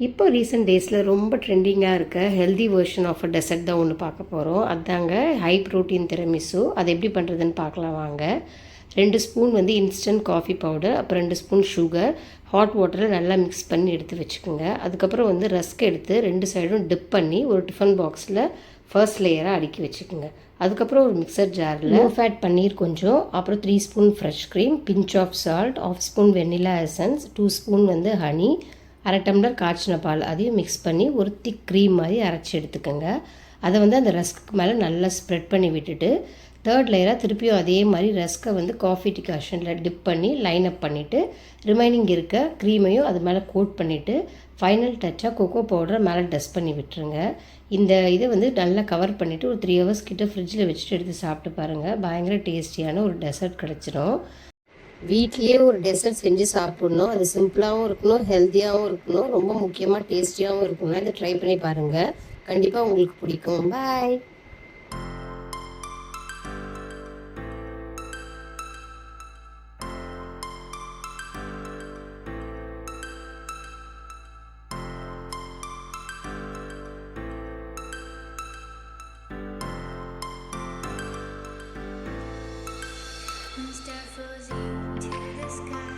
இப்போ ரீசெண்ட் டேஸில் ரொம்ப ட்ரெண்டிங்காக இருக்க healthy version of a dessert தான் ஒன்று பார்க்க போகிறோம். அதாங்க ஹை ப்ரோட்டீன் திரமிசு. அது எப்படி பண்ணுறதுன்னு பார்க்கலாம் வாங்க. 2 ஸ்பூன் வந்து இன்ஸ்டன்ட் காஃபி பவுடர், அப்புறம் 2 ஸ்பூன் சுகர், ஹாட் வாட்டரில் நல்லா மிக்ஸ் பண்ணி எடுத்து வச்சுக்கோங்க. அதுக்கப்புறம் வந்து ரஸ்க் எடுத்து 2 சைடும் டிப் பண்ணி ஒரு டிஃபன் பாக்ஸில் ஃபர்ஸ்ட் லேயராக அடுக்கி வச்சுக்கோங்க. அதுக்கப்புறம் ஒரு மிக்சர் ஜாரில் லோ ஃபேட் பன்னீர் கொஞ்சம், அப்புறம் 3 spoon fresh cream, pinch of salt, 1/2 spoon vanilla essence, 2 spoon வந்து ஹனி, அரை டம்ளர் காய்ச்சின பால் அதையும் மிக்ஸ் பண்ணி ஒரு திக் க்ரீம் மாதிரி அரைச்சி எடுத்துக்கோங்க. அதை வந்து அந்த ரஸ்க்கு மேலே நல்லா ஸ்ப்ரெட் பண்ணி விட்டுட்டு தேர்ட் லேயராக திருப்பியும் அதே மாதிரி ரஸ்க்கை வந்து காஃபி டிகாஷனில் டிப் பண்ணி லைன் அப் பண்ணிவிட்டு ரிமைனிங் இருக்க க்ரீமையும் அது மேலே கோட் பண்ணிவிட்டு ஃபைனல் டச்சாக கொக்கோ பவுடரை மேலே டஸ்ட் பண்ணி விட்டுருங்க. இந்த இதை வந்து நல்லா கவர் பண்ணிவிட்டு ஒரு 3 ஹவர்ஸ் கிட்ட ஃப்ரிட்ஜில் வச்சுட்டு எடுத்து சாப்பிட்டு பாருங்கள். பயங்கர டேஸ்டியான ஒரு டெசர்ட் கிடச்சிடும். வீட்லேயே ஒரு டெசர்ட் செஞ்சு சாப்பிட்ணும். அது சிம்பிளாகவும் இருக்கணும், ஹெல்த்தியாகவும் இருக்கணும், ரொம்ப முக்கியமாக டேஸ்டியாகவும் இருக்கணும். இதை ட்ரை பண்ணி பாருங்கள், கண்டிப்பாக உங்களுக்கு பிடிக்கும். பாய். Start flows into the sky.